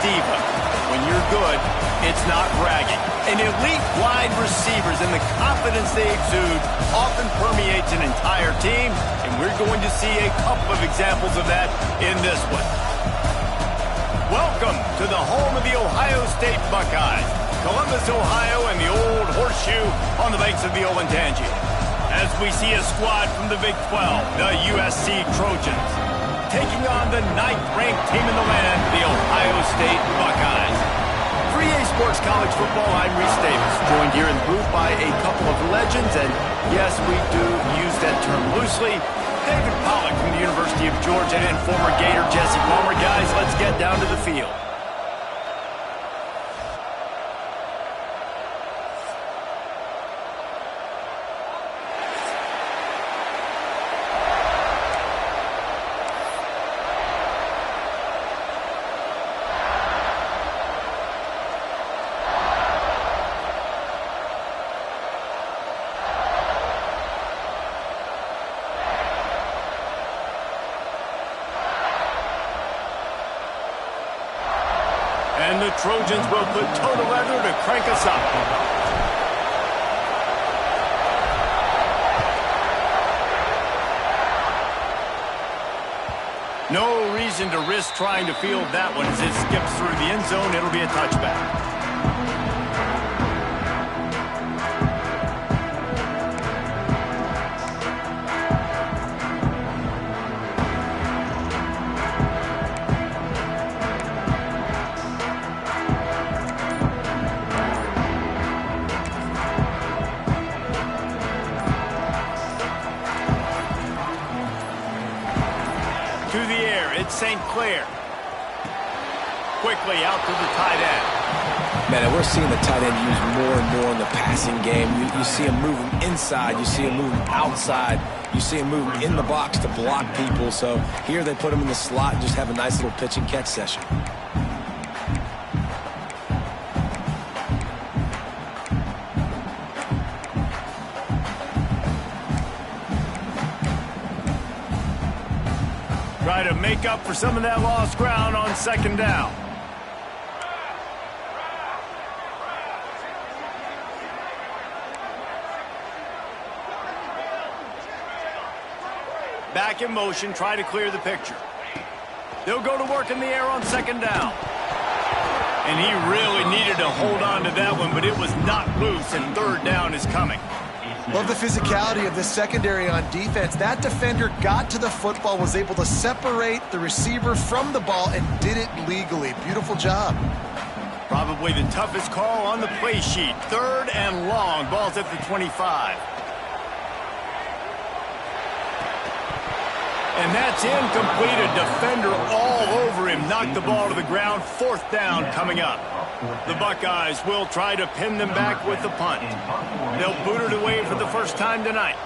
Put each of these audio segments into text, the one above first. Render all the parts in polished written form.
diva. When you're good, it's not bragging. And elite wide receivers and the confidence they exude often permeates an entire team, and we're going to see a couple of examples of that in this one. Welcome to the home of the Ohio State Buckeyes, Columbus, Ohio, and the Old Horseshoe on the banks of the Olentangy. As we see a squad from the Big 12, the USC Trojans, taking on the 9th-ranked team in the land, the Ohio State Buckeyes. For EA Sports College Football, I'm Reese Davis, joined here in the booth by a couple of legends, and yes, we do use that term loosely. David Pollack from the University of Georgia and former Gator Jesse Palmer. Guys, let's get down to the field. And the Trojans will put toe to leather to crank us up. No reason to risk trying to field that one. As it skips through the end zone, it'll be a touchback. To the air, it's St. Clair. Quickly out to the tight end. Man, we're seeing the tight end used more and more in the passing game. You see him moving inside. You see him moving outside. You see him moving in the box to block people. So here they put him in the slot and just have a nice little pitch and catch session. Try to make up for some of that lost ground on second down. Back in motion, try to clear the picture. They'll go to work in the air on second down. And he really needed to hold on to that one, but it was not loose, and third down is coming. Love the physicality of this secondary on defense. That defender got to the football, was able to separate the receiver from the ball, and did it legally. Beautiful job. Probably the toughest call on the play sheet. Third and long. Ball's at the 25. And that's incomplete. A defender all over him. Knocked the ball to the ground. Fourth down coming up. The Buckeyes will try to pin them back with the punt. They'll boot it away for the first time tonight.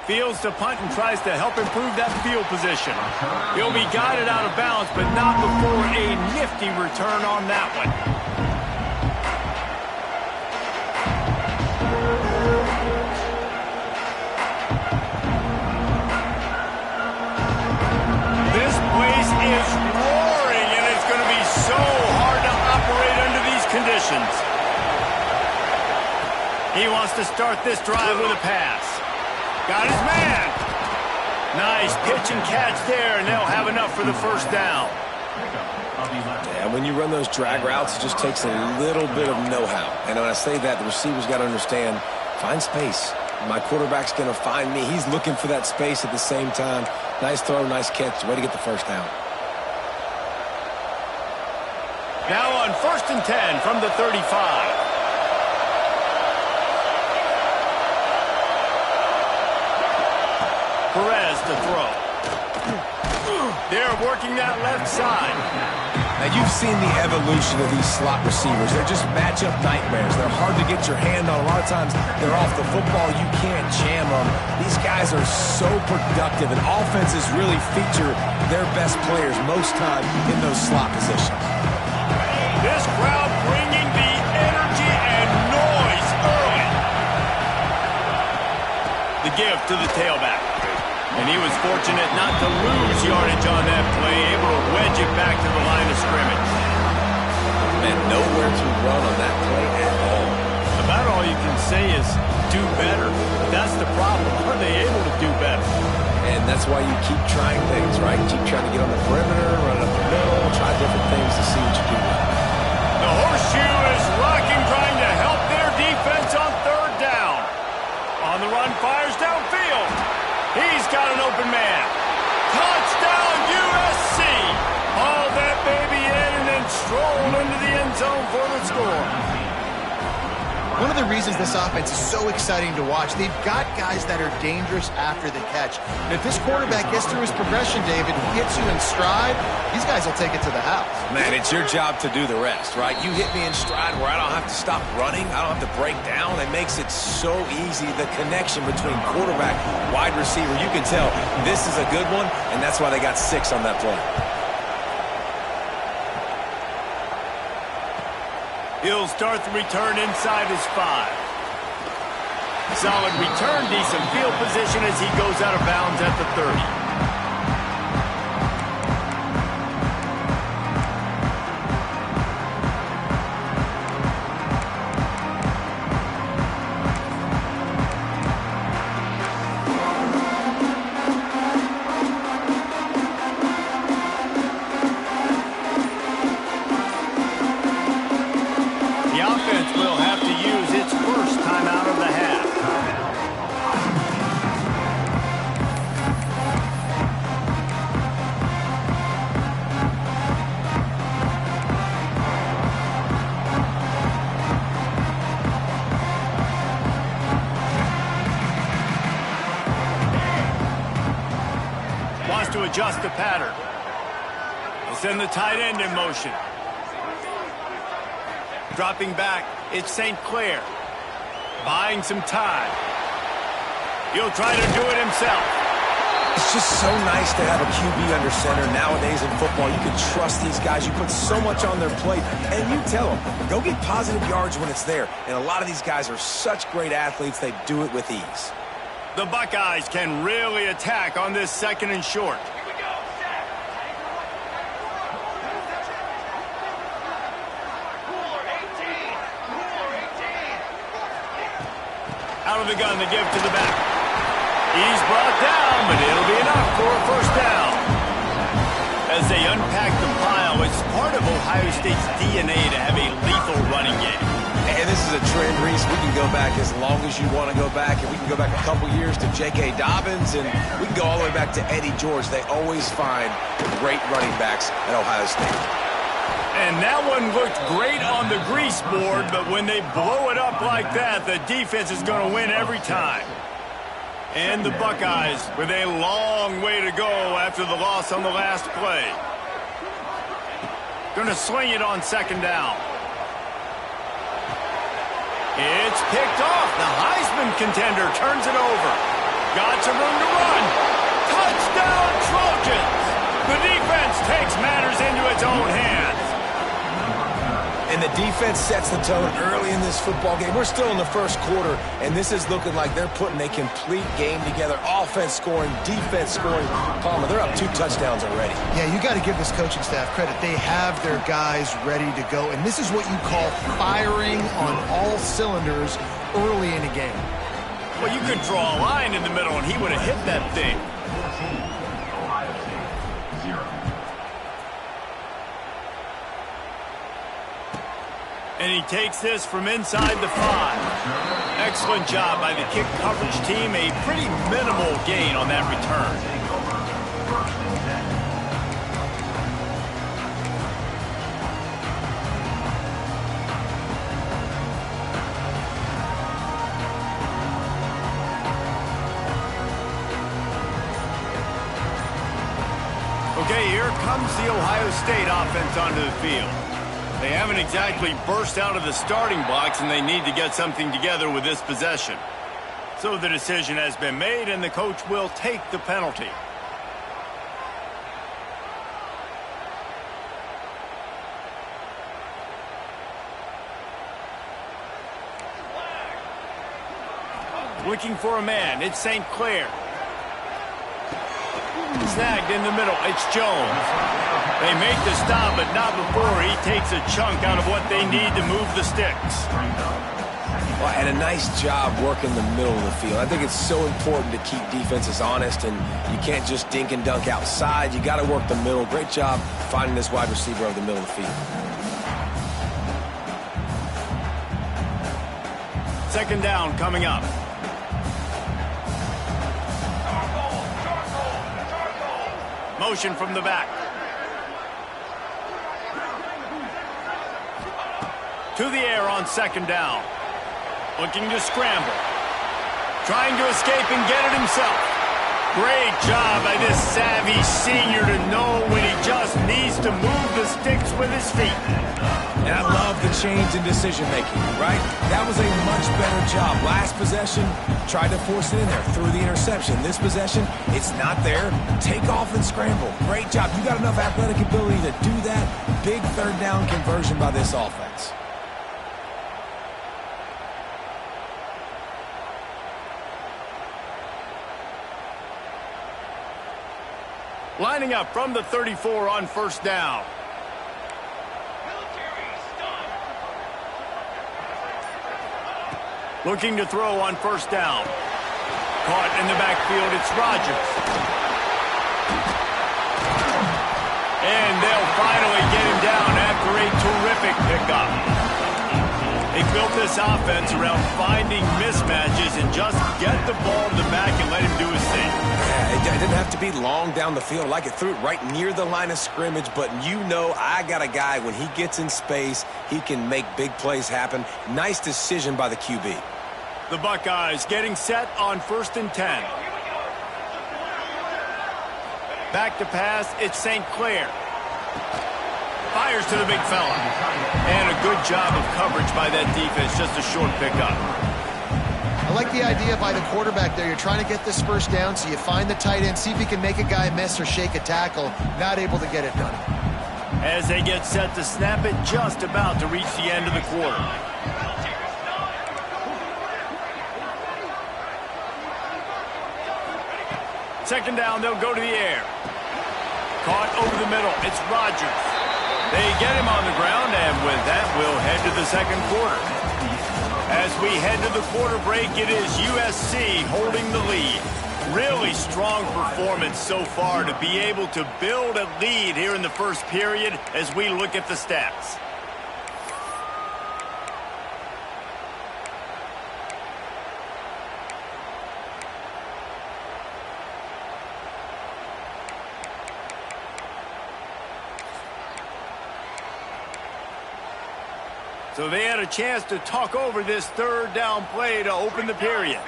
Fields to punt and tries to help improve that field position. He'll be guided out of bounds, but not before a nifty return on that one. This place is roaring, and it's going to be so hard to operate under these conditions. He wants to start this drive with a pass. Got his man. Nice pitch and catch there, and they'll have enough for the first down. Yeah, when you run those drag routes, it just takes a little bit of know-how. And when I say that, the receiver's got to understand, find space. My quarterback's going to find me. He's looking for that space at the same time. Nice throw, nice catch. Way to get the first down. Now on 1st and 10 from the 35. Perez to throw. They're working that left side. Now, you've seen the evolution of these slot receivers. They're just matchup nightmares. They're hard to get your hand on. A lot of times, they're off the football. You can't jam them. These guys are so productive, and offenses really feature their best players most time in those slot positions. This crowd bringing the energy and noise early. The give to the tailback. And he was fortunate not to lose yardage on that play, able to wedge it back to the line of scrimmage. And nowhere to run on that play at all. About all you can say is do better. That's the problem. Are they able to do better? And that's why you keep trying things, right? Keep trying to get on the perimeter, run up the middle, try different things to see what you can do. The horseshoe is rocking, trying to help their defense on third down. On the run, fires downfield. He's got an open man. Touchdown, USC! Haul that baby in and then stroll into the end zone for the score. One of the reasons this offense is so exciting to watch, they've got guys that are dangerous after the catch. And if this quarterback gets through his progression, David, hits you in stride, these guys will take it to the house. Man, it's your job to do the rest, right? You hit me in stride where I don't have to stop running. I don't have to break down. It makes it so easy, the connection between quarterback, wide receiver. You can tell this is a good one, and that's why they got 6 on that play. He'll start the return inside his 5. Solid return, decent field position as he goes out of bounds at the 30. To adjust the pattern. We'll send the tight end in motion. Dropping back, it's St. Clair. Buying some time. He'll try to do it himself. It's just so nice to have a QB under center nowadays in football. You can trust these guys. You put so much on their plate, and you tell them, go get positive yards when it's there. And a lot of these guys are such great athletes, they do it with ease. The Buckeyes can really attack on this 2nd and short. Out of the gun to give to the back. He's brought down, but it'll be enough for a first down. As they unpack the pile, it's part of Ohio State's DNA to have a lethal running game. And this is a trend, Reese. We can go back as long as you want to go back. And we can go back a couple years to J.K. Dobbins. And we can go all the way back to Eddie George. They always find great running backs at Ohio State. And that one looked great on the grease board, but when they blow it up like that, the defense is going to win every time. And the Buckeyes with a long way to go after the loss on the last play. Going to swing it on 2nd down. It's picked off. The Heisman contender turns it over. Got some room to run. Touchdown, Trojans! The defense takes matters into its own hands. And the defense sets the tone early in this football game. We're still in the first quarter, and this is looking like they're putting a complete game together. Offense scoring, defense scoring. Palmer, they're up 2 touchdowns already. Yeah, you got to give this coaching staff credit. They have their guys ready to go, and this is what you call firing on all cylinders early in a game. Well, you could draw a line in the middle, and he would have hit that thing. And he takes this from inside the 5. Excellent job by the kick coverage team. A pretty minimal gain on that return. Okay, here comes the Ohio State offense onto the field. They haven't exactly burst out of the starting blocks, and they need to get something together with this possession. So the decision has been made, and the coach will take the penalty. Looking for a man. It's St. Clair. Snagged in the middle. It's Jones. They make the stop, but not before he takes a chunk out of what they need to move the sticks. Well, and a nice job working the middle of the field. I think it's so important to keep defenses honest, and you can't just dink and dunk outside. You got to work the middle. Great job finding this wide receiver over the middle of the field. Second down coming up. Motion from the back. To the air on second down. Looking to scramble. Trying to escape and get it himself. Great job by this savvy senior to know when he just needs to move the sticks with his feet. And I love the change in decision-making, right? That was a much better job. Last possession, tried to force it in there, threw the interception. This possession, it's not there. Take off and scramble. Great job. You got enough athletic ability to do that. Big third down conversion by this offense. Lining up from the 34 on first down. Looking to throw on first down. Caught in the backfield, it's Rodgers. And they'll finally get him down after a terrific pickup. They built this offense around finding mismatches and just get the ball to the back and let him do his thing. Yeah, it didn't have to be long down the field. Like it threw it right near the line of scrimmage, but you know I got a guy, when he gets in space, he can make big plays happen. Nice decision by the QB. The Buckeyes getting set on 1st and 10. Back to pass, it's St. Clair. Fires to the big fella. And a good job of coverage by that defense, just a short pickup. I like the idea by the quarterback there. You're trying to get this first down, so you find the tight end, see if he can make a guy miss or shake a tackle. Not able to get it done. As they get set to snap it, just about to reach the end of the quarter. Second down, they'll go to the air. Caught over the middle. It's Rodgers. They get him on the ground, and with that, we'll head to the second quarter. As we head to the quarter break, it is USC holding the lead. Really strong performance so far to be able to build a lead here in the first period as we look at the stats. So they had a chance to talk over this third down play to open the period.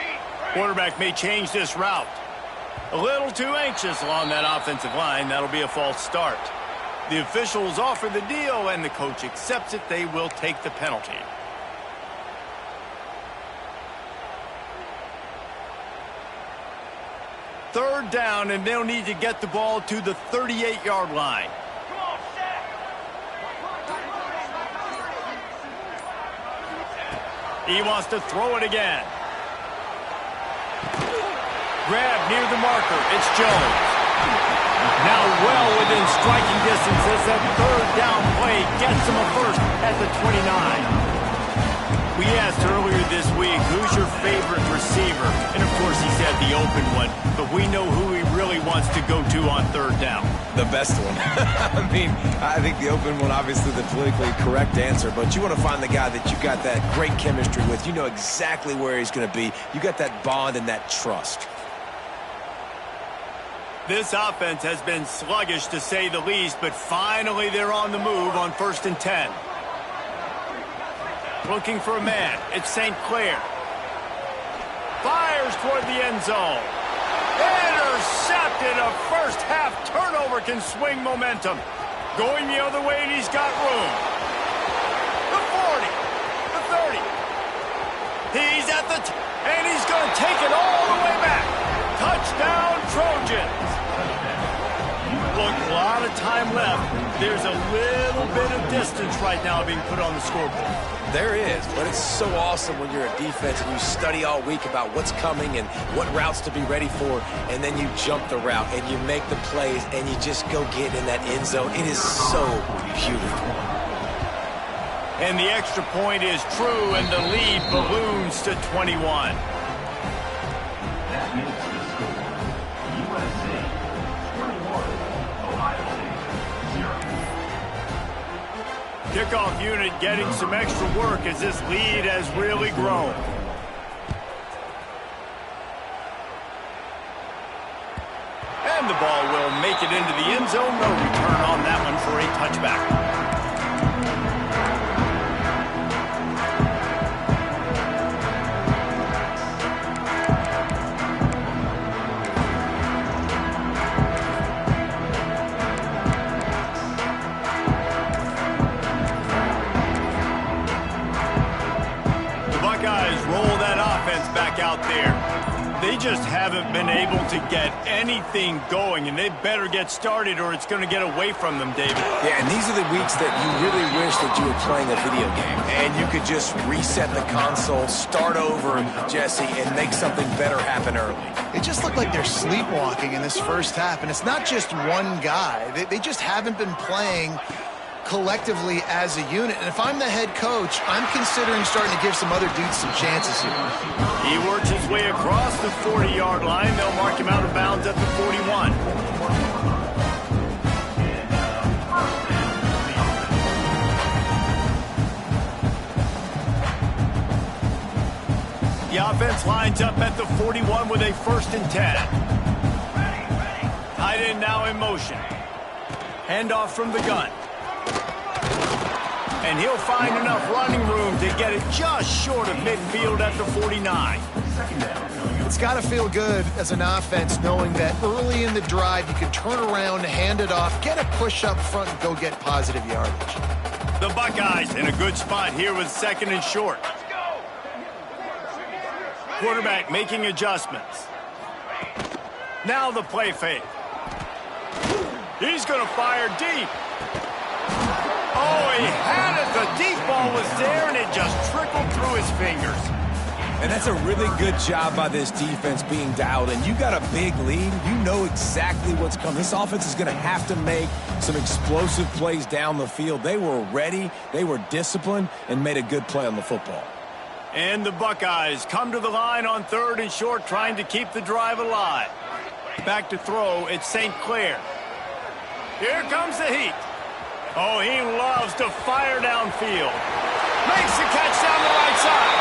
Quarterback may change this route. A little too anxious along that offensive line. That'll be a false start. The officials offer the deal, and the coach accepts it. They will take the penalty. Third down, and they'll need to get the ball to the 38-yard line. He wants to throw it again. Grab near the marker. It's Jones. Now well within striking distance as that third down play gets him a first at the 29. We asked earlier this week, who's your favorite receiver? And of course he said the open one, but we know who he really wants to go to on third down. The best one. I mean, I think the open one, obviously the politically correct answer, but you want to find the guy that you got that great chemistry with. You know exactly where he's going to be. You got that bond and that trust. This offense has been sluggish to say the least, but finally they're on the move on 1st and 10. Looking for a man. It's St. Clair. Fires toward the end zone. Intercepted. A first half turnover can swing momentum. Going the other way, and he's got room. The 40. The 30. He's at the and he's going to take it all the way back. Touchdown, Trojans. Look, a lot of time left. There's a little bit of distance right now being put on the scoreboard. There is, but it's so awesome when you're a defense and you study all week about what's coming and what routes to be ready for, and then you jump the route and you make the plays and you just go get in that end zone. It is so beautiful. And the extra point is true, and the lead balloons to 21. Kickoff unit getting some extra work as this lead has really grown. And the ball will make it into the end zone. No return on that one for a touchback. Back out there. They just haven't been able to get anything going, and they better get started or it's going to get away from them, David. Yeah, and these are the weeks that you really wish that you were playing a video game and you could just reset the console, start over, Jesse, and make something better happen early. It just looked like they're sleepwalking in this first half, and it's not just one guy. They just haven't been playing collectively as a unit. And if I'm the head coach, I'm considering starting to give some other dudes some chances here. He works his way across the 40-yard line. They'll mark him out of bounds at the 41. The offense lines up at the 41 with a 1st and 10. Tight end now in motion. Handoff from the gun. And he'll find enough running room to get it just short of midfield at the 49. It's got to feel good as an offense knowing that early in the drive you can turn around, hand it off, get a push up front, and go get positive yardage. The Buckeyes in a good spot here with 2nd and short. Quarterback making adjustments. Now the play fake. He's going to fire deep. Oh, he had it. The deep ball was there, and it just trickled through his fingers. And that's a really good job by this defense being dialed in. You got a big lead. You know exactly what's coming. This offense is going to have to make some explosive plays down the field. They were ready, they were disciplined, and made a good play on the football. And the Buckeyes come to the line on 3rd and short, trying to keep the drive alive. Back to throw, it's St. Clair. Here comes the heat. Oh, he loves to fire downfield. Makes the catch down the right side.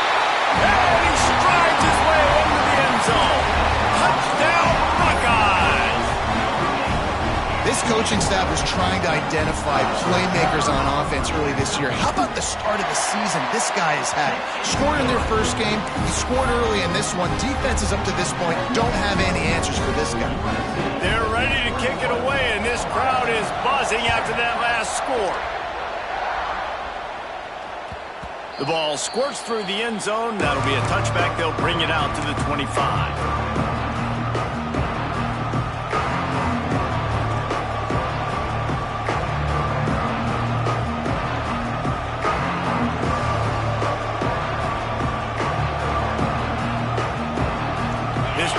And he strides his way into the end zone. Touchdown, Buckeyes! This coaching staff was trying to identify playmakers on offense early this year. How about the start of the season this guy has had? Scored in their first game. He scored early in this one. Defenses up to this point don't have any answers for this guy. They're ready to kick it away, and this crowd is buzzing after that last score. The ball squirts through the end zone. That'll be a touchback. They'll bring it out to the 25.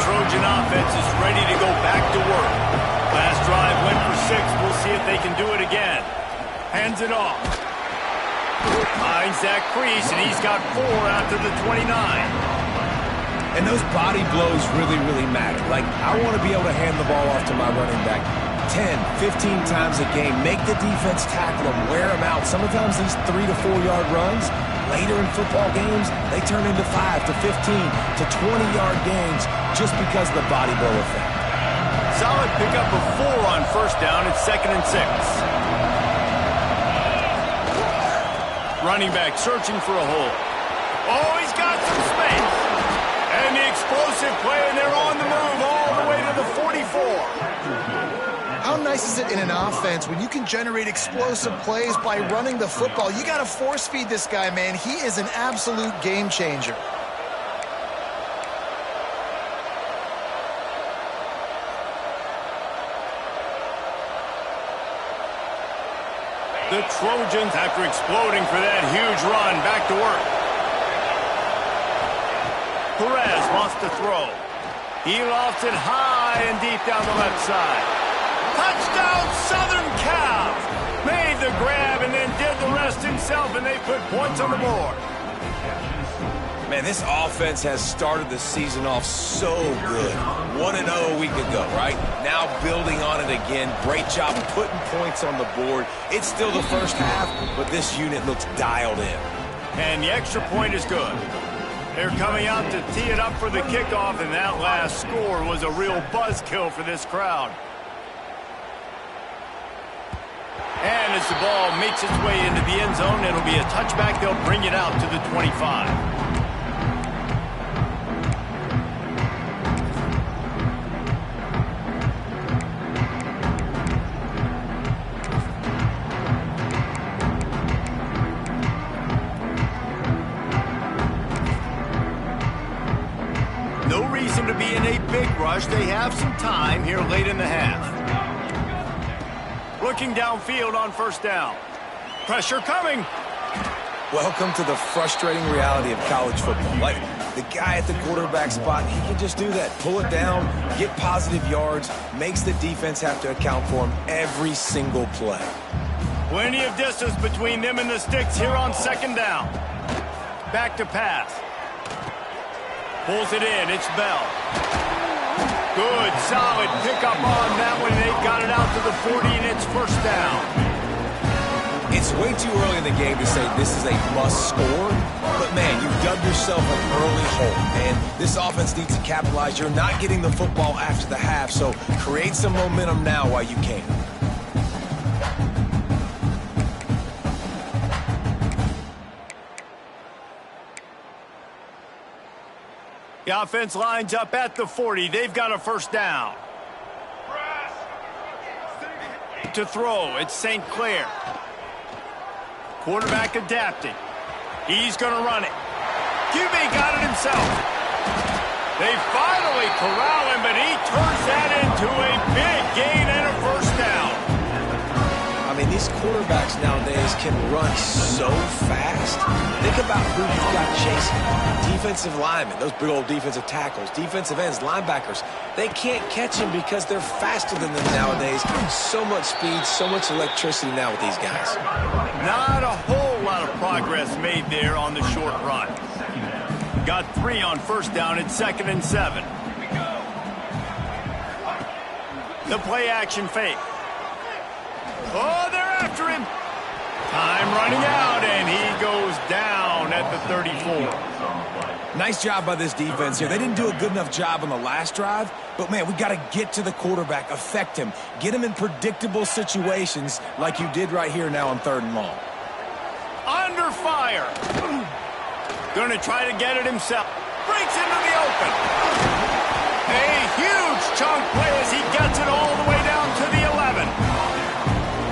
Trojan offense is ready to go back to work. Last drive went for 6. We'll see if they can do it again. Hands it off. Finds that crease, and he's got 4 after the 29. And those body blows really, really matter. Like, I want to be able to hand the ball off to my running back 10, 15 times a game. Make the defense tackle them, wear them out. Sometimes these 3 to 4 yard runs, later in football games, they turn into 5 to 15 to 20-yard games just because of the body blow effect. Solid pickup of 4 on 1st down. It's 2nd and 6. Running back searching for a hole. Oh, he's got some space. And the explosive play, and they're on the move all the way to the 44. How nice is it in an offense when you can generate explosive plays by running the football? You got to force feed this guy, man. He is an absolute game changer. The Trojans, after exploding for that huge run, back to work. Perez wants to throw. He lofts it high and deep down the left side. Touchdown, Southern Cal! Made the grab and then did the rest himself, and they put points on the board. Man, this offense has started the season off so good. 1-0 a week ago, right? Now building on it again. Great job putting points on the board. It's still the first half, but this unit looks dialed in. And the extra point is good. They're coming out to tee it up for the kickoff, and that last score was a real buzzkill for this crowd. And as the ball makes its way into the end zone, it'll be a touchback. They'll bring it out to the 25. No reason to be in a big rush. They have some time here late in the half. Looking downfield on first down. Pressure coming. Welcome to the frustrating reality of college football. Like, the guy at the quarterback spot, he can just do that. Pull it down, get positive yards, makes the defense have to account for him every single play. Plenty of distance between them and the sticks here on second down. Back to pass. Pulls it in. It's Bell. Good, solid pickup on that one. They've got it out to the 40, and it's first down. It's way too early in the game to say this is a must score, but man, you've dug yourself an early hole, and this offense needs to capitalize. You're not getting the football after the half, so create some momentum now while you can. The offense lines up at the 40. They've got a first down. To throw, it's St. Clair. Quarterback adapting. He's going to run it. QB got it himself. They finally corral him, but he turns that into a big gain and a first down. I mean, these quarterbacks nowadays can run so fast. Think about who you've got chasing. Defensive linemen, those big old defensive tackles, defensive ends, linebackers. They can't catch him because they're faster than them nowadays. So much speed, so much electricity now with these guys. Not a whole lot of progress made there on the short run. Got 3 on first down at 2nd and 7. The play action fake. Oh, they're after him. Time running out, and he goes down at the 34. Nice job by this defense here. They didn't do a good enough job on the last drive, but, man, we got to get to the quarterback, affect him, get him in predictable situations like you did right here now on 3rd and long. Under fire. Going to try to get it himself. Breaks into the open. A huge chunk play as he gets it all the way down to the 11.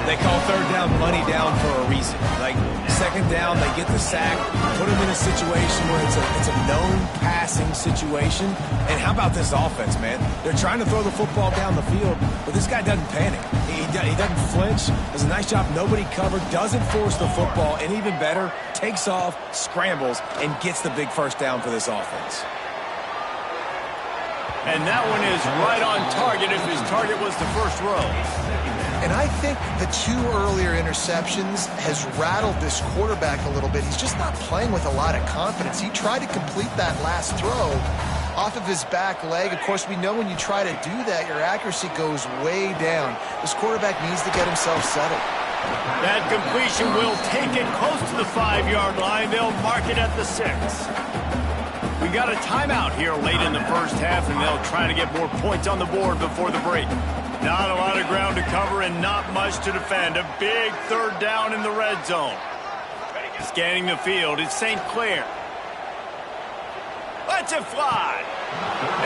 They call 3rd down money down for a reason. Like, 2nd down, they get the sack, put him in a situation where it's a known passing situation. And how about this offense, man? They're trying to throw the football down the field, but this guy doesn't panic. He doesn't flinch. Does a nice job. Nobody covered. Doesn't force the football. And even better, takes off, scrambles, and gets the big first down for this offense. And that one is right on target if his target was the first row. And I think the 2 earlier interceptions has rattled this quarterback a little bit. He's just not playing with a lot of confidence. He tried to complete that last throw off of his back leg. Of course, we know when you try to do that, your accuracy goes way down. This quarterback needs to get himself settled. That completion will take it close to the 5-yard line. They'll mark it at the 6. We got a timeout here late in the first half, and they'll try to get more points on the board before the break. Not a lot of ground to cover and not much to defend. A big 3rd down in the red zone. Scanning the field, it's St. Clair. Lets it fly.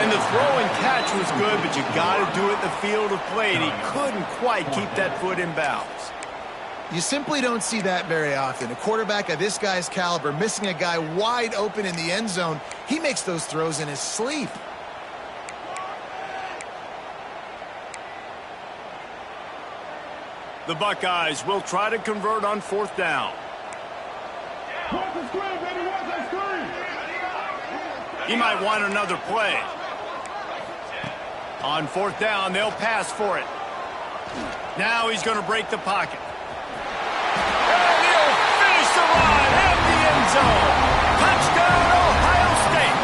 And the throw and catch was good, but you got to do it in the field of play, and he couldn't quite keep that foot in bounds. You simply don't see that very often. A quarterback of this guy's caliber missing a guy wide open in the end zone. He makes those throws in his sleep. The Buckeyes will try to convert on 4th down. He might want another play. On 4th down, they'll pass for it. Now he's going to break the pocket. And he'll finish the run at the end zone. Touchdown, Ohio State.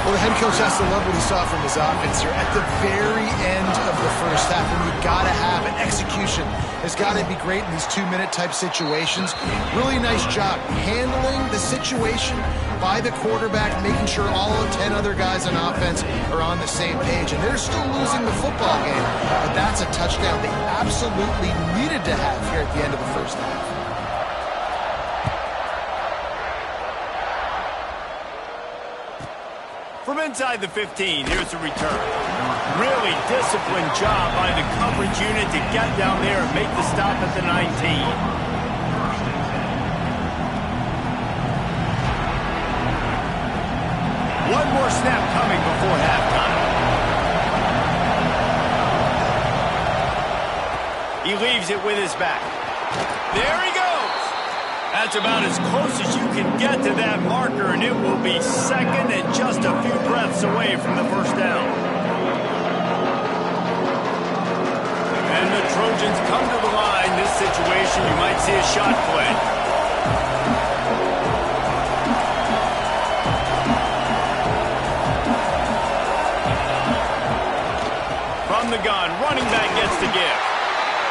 Well, the head coach has to love what he saw from his offense here at the very end of the first half. And you got to have an execution. It's got to be great in these 2-minute type situations. Really nice job handling the situation by the quarterback, making sure all of 10 other guys on offense are on the same page. And they're still losing the football game, but that's a touchdown they absolutely needed to have here at the end of the first half. From inside the 15, here's a return. Really disciplined job by the coverage unit to get down there and make the stop at the 19. One more snap coming before halftime. He leaves it with his back. There he goes. That's about as close as you can get to that marker, and it will be second and just a few breaths away from the first down. And the Trojans come to the line. This situation, you might see a shot play. From the gun, running back gets the give.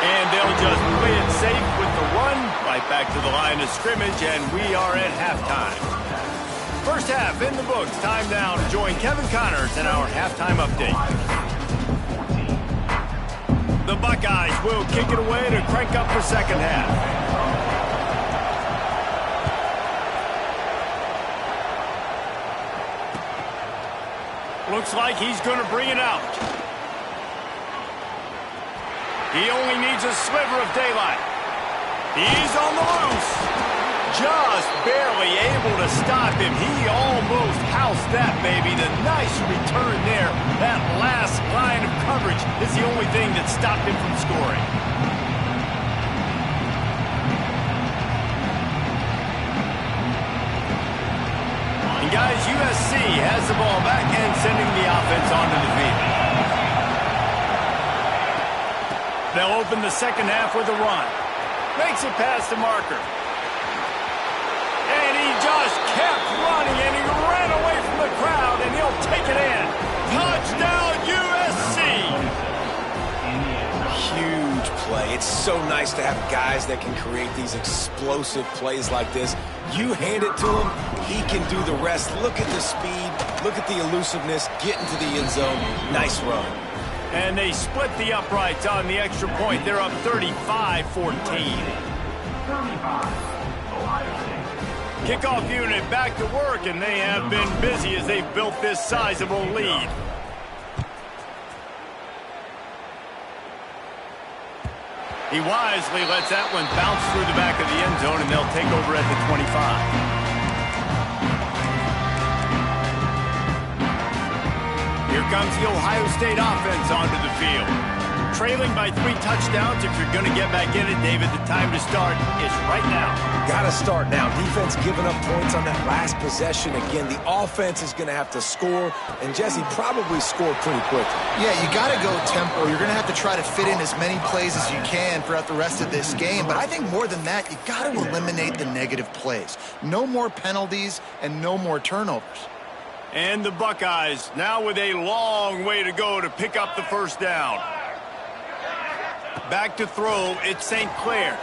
And they'll just play it safe with the run, right back to the line of scrimmage, and we are at halftime. First half in the books. Time now to join Kevin Connors in our halftime update. The Buckeyes will kick it away to crank up the second half. Looks like he's going to bring it out. He only needs a sliver of daylight. He's on the loose. Just barely able to stop him. He almost housed that baby. The nice return there. That last line of coverage is the only thing that stopped him from scoring. And guys, USC has the ball back and sending the offense onto the field. They'll open the second half with a run. Makes it past the marker. And he just kept running, and he ran away from the crowd, and he'll take it in. Touchdown, USC! Huge play. It's so nice to have guys that can create these explosive plays like this. You hand it to him, he can do the rest. Look at the speed. Look at the elusiveness. Get into the end zone. Nice run. And they split the uprights on the extra point. They're up 35-14. Kickoff unit back to work, and they have been busy as they've built this sizable lead. He wisely lets that one bounce through the back of the end zone, and they'll take over at the 25. Here comes the Ohio State offense onto the field. Trailing by 3 touchdowns. If you're going to get back in it, David, the time to start is right now. Got to start now. Defense giving up points on that last possession. Again, the offense is going to have to score, and Jesse probably scored pretty quickly. Yeah, you got to go tempo. You're going to have to try to fit in as many plays as you can throughout the rest of this game. But I think more than that, you got to eliminate the negative plays. No more penalties and no more turnovers. And the Buckeyes now with a long way to go to pick up the first down. Back to throw, it's St. Clair.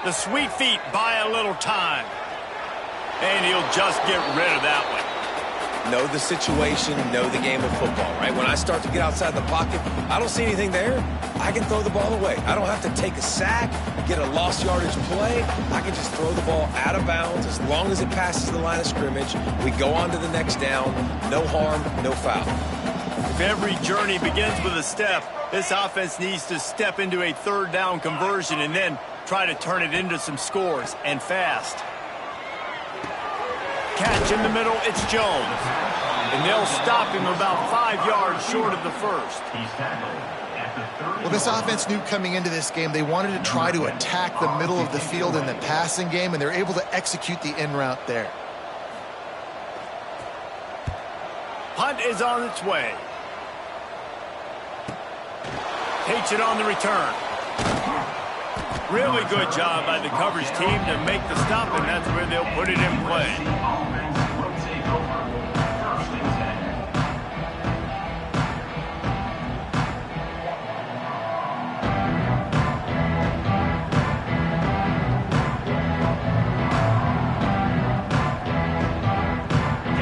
The sweet feet buy a little time. And he'll just get rid of that one. Know the situation, know the game of football, right? When I start to get outside the pocket, I don't see anything there. I can throw the ball away. I don't have to take a sack, get a lost yardage play. I can just throw the ball out of bounds as long as it passes the line of scrimmage. We go on to the next down. No harm, no foul. If every journey begins with a step, this offense needs to step into a third down conversion and then try to turn it into some scores, and fast. Catch in the middle, it's Jones. And they'll stop him about 5 yards short of the first. Well, this offense knew coming into this game they wanted to try to attack the middle of the field in the passing game, and they're able to execute the in route there. Punt is on its way. Takes it on the return. Really good job by the coverage team to make the stop, and that's where they'll put it in play.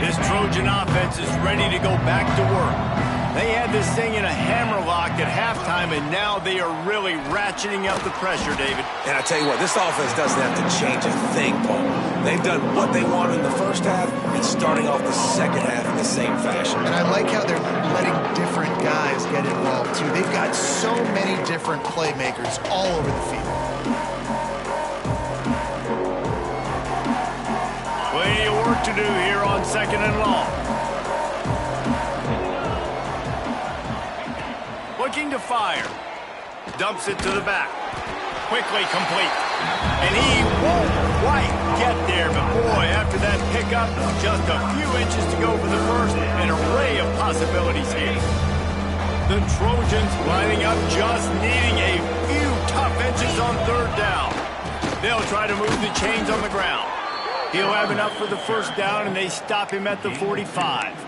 This Trojan offense is ready to go back to work. They had this thing in a hammerlock at halftime, and now they are really ratcheting up the pressure, David. And I tell you what, this offense doesn't have to change a thing, Paul. They've done what they wanted in the first half and starting off the second half in the same fashion. And I like how they're letting different guys get involved, too. They've got so many different playmakers all over the field. Plenty of work to do here on 2nd and long. Looking to fire. Dumps it to the back. Quickly complete. And he won't quite get there, but boy, after that pickup, just a few inches to go for the first, an array of possibilities here. The Trojans lining up, just needing a few tough inches on 3rd down. They'll try to move the chains on the ground. He'll have enough for the first down, and they stop him at the 45.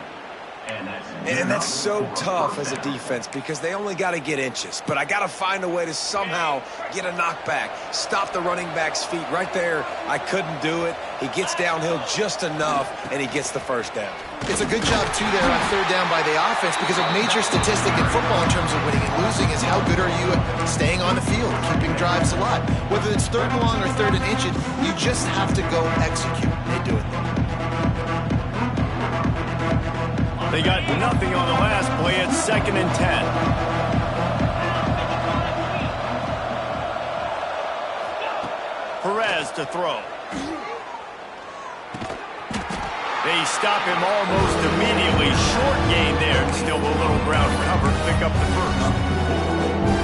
And that's so tough as a defense because they only got to get inches. But I got to find a way to somehow get a knockback, stop the running back's feet right there. I couldn't do it. He gets downhill just enough, and he gets the first down. It's a good job, too, there on 3rd down by the offense because a major statistic in football in terms of winning and losing is how good are you at staying on the field, keeping drives alive. Whether it's 3rd and long or 3rd and inches, you just have to go execute. They do it there. They got nothing on the last play. It's 2nd and 10. Perez to throw. They stop him almost immediately. Short gain there. Still a little ground cover to pick up the first.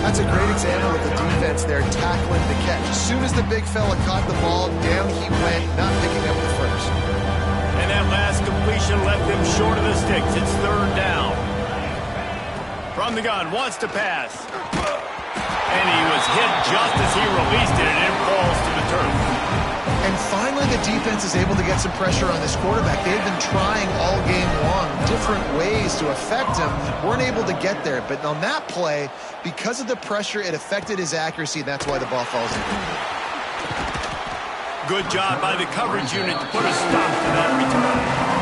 That's a great example of the defense there tackling the catch. As soon as the big fella caught the ball, down he went, not picking up the first. And that last completion left them short of the sticks. It's 3rd down. From the gun, wants to pass. And he was hit just as he released it, and it falls to the turf. And finally, the defense is able to get some pressure on this quarterback. They've been trying all game long different ways to affect him. Weren't able to get there. But on that play, because of the pressure, it affected his accuracy, and that's why the ball falls in. Good job by the coverage unit to put a stop to that return.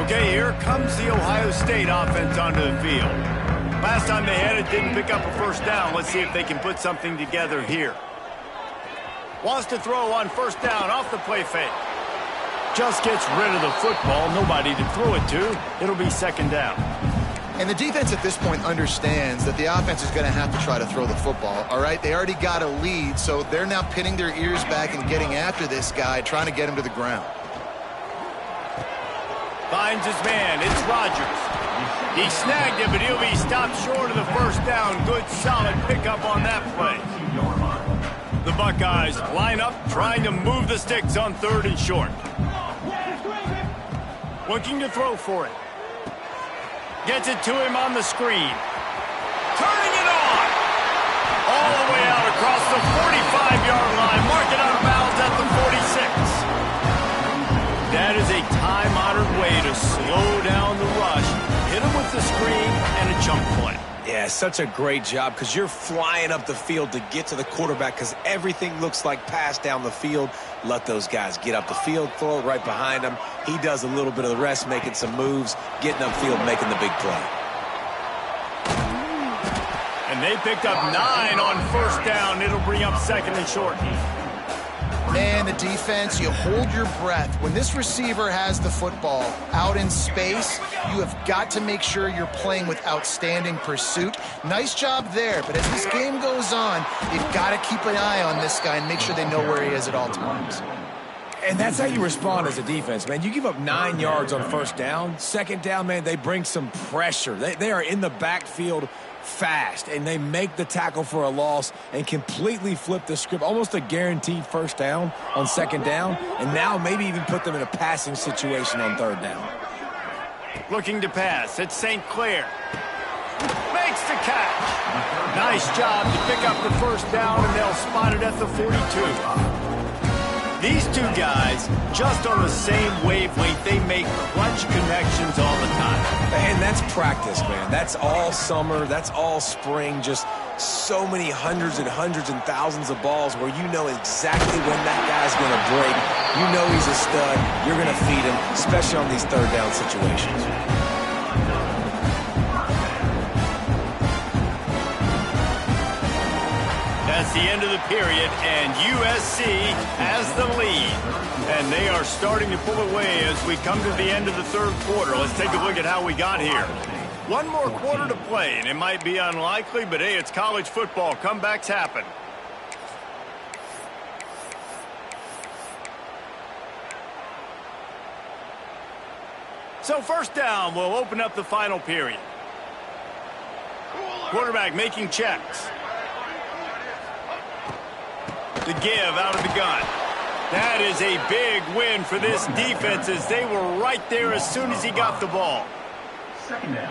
Okay, here comes the Ohio State offense onto the field. Last time they had it, didn't pick up a first down. Let's see if they can put something together here. Wants to throw on 1st down off the play fake. Just gets rid of the football. Nobody to throw it to. It'll be 2nd down. And the defense at this point understands that the offense is going to have to try to throw the football, all right? They already got a lead, so they're now pinning their ears back and getting after this guy, trying to get him to the ground. Finds his man. It's Rodgers. He snagged it, but he'll be stopped short of the first down. Good, solid pickup on that play. The Buckeyes line up, trying to move the sticks on 3rd and short. Looking to throw for it. Gets it to him on the screen. Turning it on. All the way out across the 45-yard line. Mark it out of bounds at the 46. That is a time-honored way to slow down the rush. Hit him with the screen and a chunk play. Yeah, such a great job because you're flying up the field to get to the quarterback because everything looks like pass down the field. Let those guys get up the field, throw it right behind him. He does a little bit of the rest, making some moves, getting upfield, making the big play. And they picked up 9 on 1st down. It'll bring up 2nd and short. Man, the defense, you hold your breath. When this receiver has the football out in space, you have got to make sure you're playing with outstanding pursuit. Nice job there, but as this game goes on, you've got to keep an eye on this guy and make sure they know where he is at all times. And that's how you respond as a defense, man. You give up 9 yards on first down. Second down, man, they bring some pressure. They are in the backfield fast, and they make the tackle for a loss and completely flip the script. Almost a guaranteed first down on second down, and now maybe even put them in a passing situation on third down. Looking to pass. It's St. Clair. Makes the catch. Nice job to pick up the first down, and they'll spot it at the 42. These two guys, just on the same wavelength, they make clutch connections all the time. And that's practice, man. That's all summer. That's all spring. Just so many hundreds and thousands of balls where you know exactly when that guy's going to break. You know he's a stud. You're going to feed him, especially on these third down situations. That's the end of the period, and USC has the lead. And they are starting to pull away as we come to the end of the third quarter. Let's take a look at how we got here. One more quarter to play, and it might be unlikely, but hey, it's college football. Comebacks happen. So first down, we'll open up the final period. Quarterback making checks. The give out of the gun. That is a big win for this defense as they were right there as soon as he got the ball.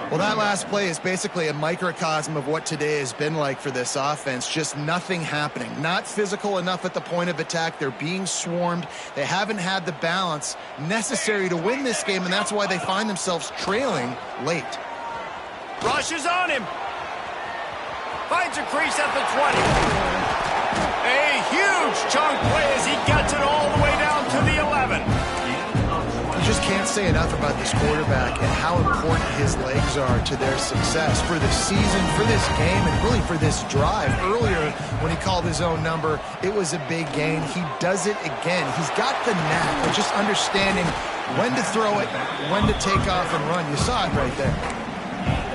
Well, that last play is basically a microcosm of what today has been like for this offense. Just nothing happening. Not physical enough at the point of attack. They're being swarmed. They haven't had the balance necessary to win this game, and that's why they find themselves trailing late. Rushes on him. Finds a crease at the 20. A huge chunk play as he gets it all the way down to the 11. You just can't say enough about this quarterback and how important his legs are to their success for the season, for this game, and really for this drive. Earlier, when he called his own number, it was a big gain. He does it again. He's got the knack of just understanding when to throw it, when to take off and run. You saw it right there.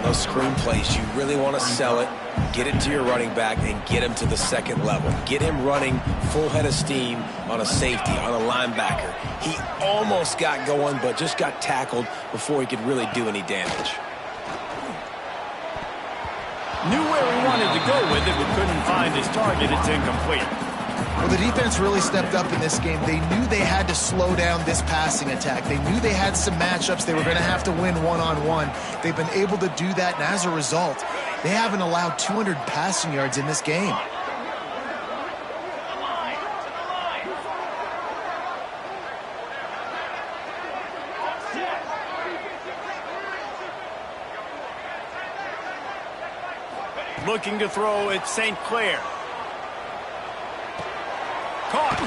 Those screen plays, you really want to sell it, get it to your running back, and get him to the second level. Get him running full head of steam on a safety, on a linebacker. He almost got going, but just got tackled before he could really do any damage. Knew where he wanted to go with it, but couldn't find his target. It's incomplete. Well, the defense really stepped up in this game. They knew they had to slow down this passing attack. They knew they had some matchups they were going to have to win one-on-one. They've been able to do that, and as a result, they haven't allowed 200 passing yards in this game. Looking to throw, it's St. Clair. Caught.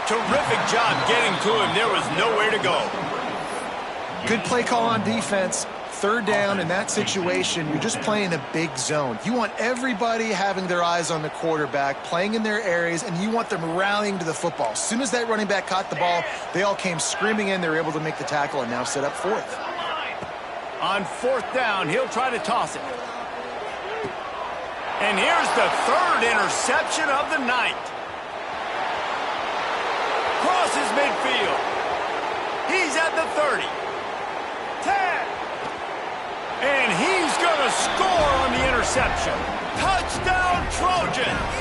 Terrific job getting to him. There was nowhere to go. Good play call on defense. Third down in that situation, you're just playing a big zone. You want everybody having their eyes on the quarterback, playing in their areas, and you want them rallying to the football. As soon as that running back caught the ball, they all came screaming in. They were able to make the tackle and now set up fourth. On fourth down, he'll try to toss it. And here's the third interception of the night. Crosses midfield. He's at the 30. 10. And he's going to score on the interception. Touchdown, Trojans.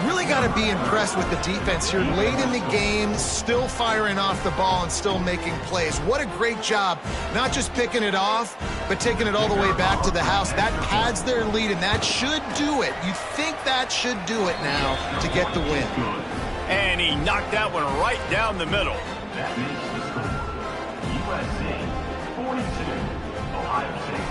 Really got to be impressed with the defense here. Late in the game, still firing off the ball and still making plays. What a great job. Not just picking it off, but taking it all the way back to the house. That pads their lead, and that should do it. You think that should do it now to get the win. And he knocked that one right down the middle. That makes the score USC 42, Ohio State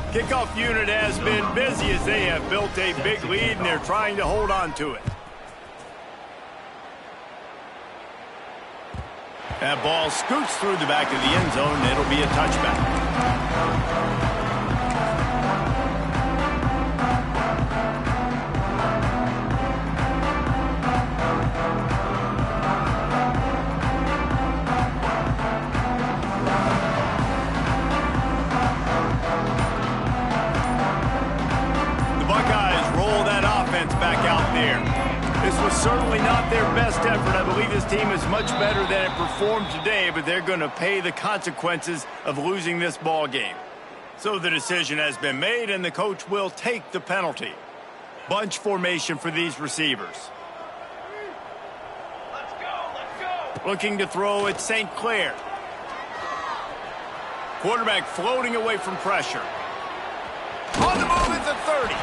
14. Kickoff unit has been busy as they have built a big lead and they're trying to hold on to it. That ball scoots through the back of the end zone and it'll be a touchback. their best effort. I believe this team is much better than it performed today, but they're going to pay the consequences of losing this ball game. So the decision has been made, and the coach will take the penalty. Bunch formation for these receivers. Looking to throw at St. Clair. Quarterback floating away from pressure. On the move at the 30.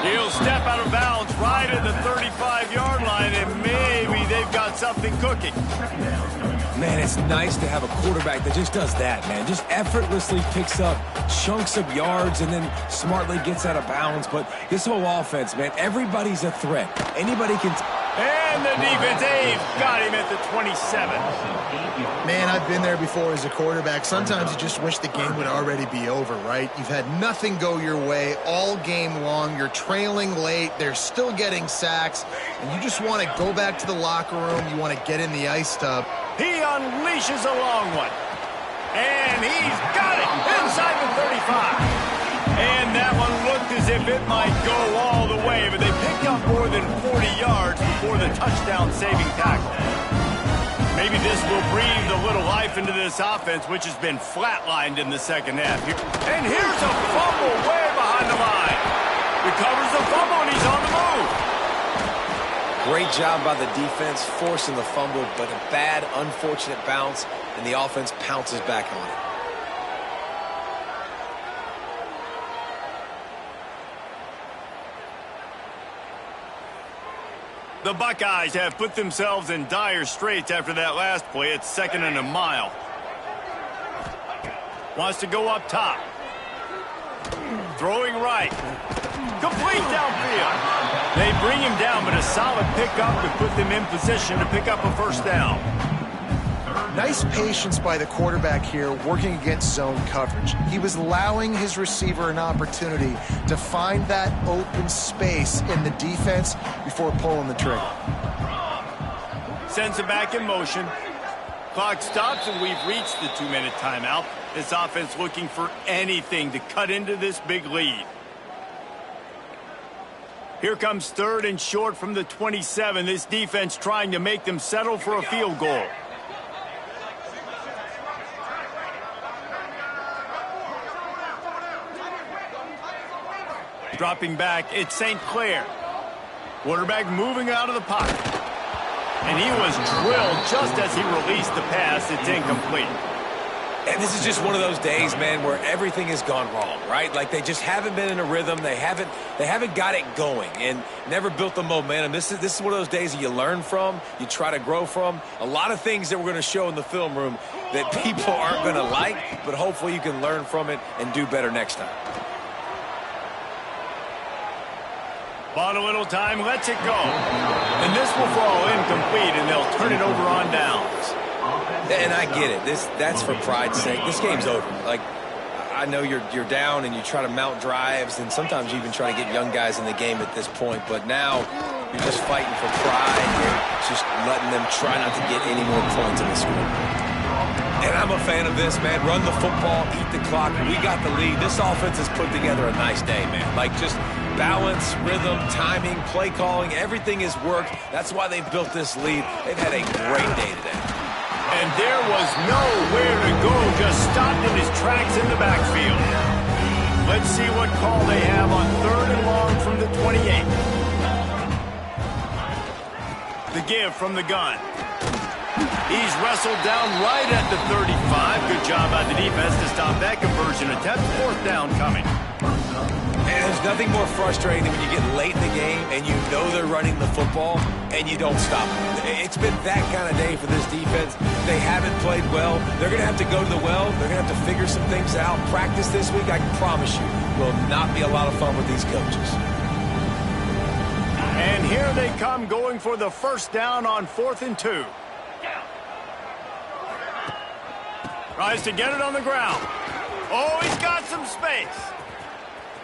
He'll step out of bounds right at the 35-yard line, and maybe they've got something cooking. Man, it's nice to have a quarterback that just does that, man. Just effortlessly picks up chunks of yards and then smartly gets out of bounds. But this whole offense, man, everybody's a threat. Anybody can... And the defense, they've got him at the 27. Man, I've been there before as a quarterback. Sometimes you just wish the game would already be over, right? You've had nothing go your way all game long. You're trailing late. They're still getting sacks. And you just want to go back to the locker room. You want to get in the ice tub. He unleashes a long one. And he's got it inside the 35. And that one looked as if it might go all the way, but they picked up more than 40 yards before the touchdown-saving tackle. Maybe this will breathe a little life into this offense, which has been flatlined in the second half. And here's a fumble way behind the line. Recovers the fumble, and he's on the move. Great job by the defense forcing the fumble, but a bad, unfortunate bounce, and the offense pounces back on it. The Buckeyes have put themselves in dire straits after that last play. It's 2nd and a mile. Wants to go up top. Throwing right. Complete downfield. They bring him down, but a solid pickup to put them in position to pick up a first down. Nice patience by the quarterback here working against zone coverage. He was allowing his receiver an opportunity to find that open space in the defense before pulling the trigger. Sends it back in motion. Clock stops, and we've reached the 2-minute timeout. This offense looking for anything to cut into this big lead. Here comes 3rd and short from the 27. This defense trying to make them settle for a field goal. Dropping back, it's St. Clair. Quarterback moving out of the pocket. And he was drilled just as he released the pass. It's incomplete. And this is just one of those days, man, where everything has gone wrong, right? Like they just haven't been in a rhythm. They haven't got it going and never built the momentum. This is one of those days that you learn from, you try to grow from. A lot of things that we're going to show in the film room that people aren't going to like, but hopefully you can learn from it and do better next time. Bought a little time, lets it go. And this will fall incomplete, and they'll turn it over on downs. And I get it. That's for pride's sake. This game's over. Like, I know you're down and you try to mount drives, and sometimes you even try to get young guys in the game at this point. But now you're just fighting for pride. You're just letting them try not to get any more points in the score. And I'm a fan of this, man. Run the football, eat the clock. We got the lead. This offense has put together a nice day, man. Like, just balance, rhythm, timing, play calling, everything has worked. That's why they built this lead. They've had a great day today. And there was nowhere to go, just stopped in his tracks in the backfield. Let's see what call they have on 3rd and long from the 28. The give from the gun. He's wrestled down right at the 35. Good job by the defense to stop that conversion attempt. 4th down coming. And there's nothing more frustrating than when you get late in the game and you know they're running the football and you don't stop them. It's been that kind of day for this defense. They haven't played well. They're going to have to go to the well. They're going to have to figure some things out. Practice this week, I can promise you, will not be a lot of fun with these coaches. And here they come going for the first down on 4th and 2. Tries to get it on the ground. Oh, he's got some space.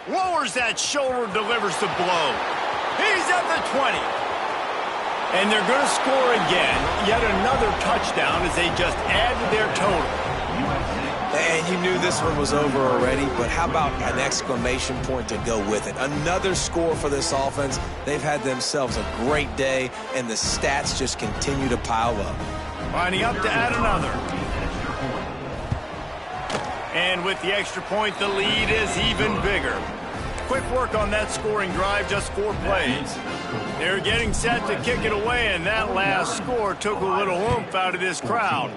Lowers that shoulder, delivers the blow. He's at the 20. And they're going to score again. Yet another touchdown as they just add to their total. And you knew this one was over already, but how about an exclamation point to go with it? Another score for this offense. They've had themselves a great day, and the stats just continue to pile up. Lining up to add another. And with the extra point, the lead is even bigger. Quick work on that scoring drive, just 4 plays. They're getting set to kick it away, and that last score took a little oomph out of this crowd.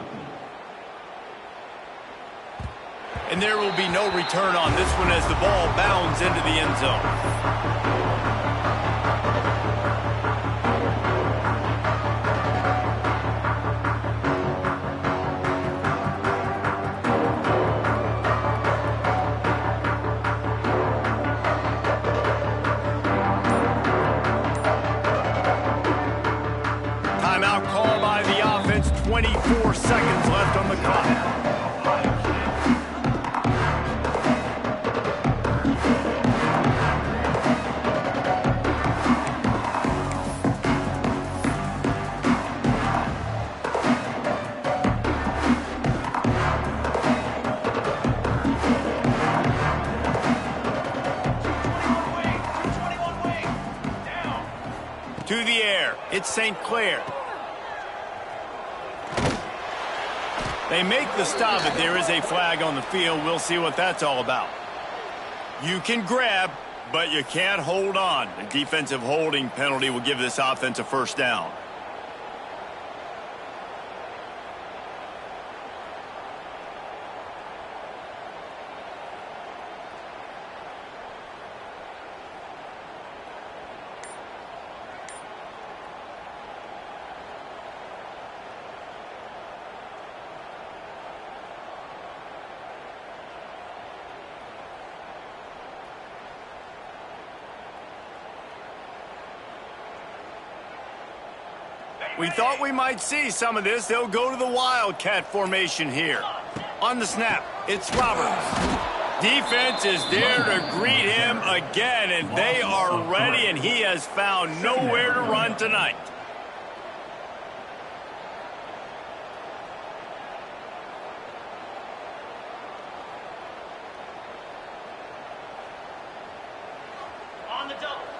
And there will be no return on this one as the ball bounds into the end zone. Timeout call by the offense, 24 seconds left on the clock. To the air, it's St. Clair. They make the stop, but there is a flag on the field. We'll see what that's all about. You can grab, but you can't hold on. A defensive holding penalty will give this offense a first down. We thought we might see some of this. They'll go to the Wildcat formation here. On the snap, it's Roberts. Defense is there to greet him again, and they are ready, and he has found nowhere to run tonight. On the double.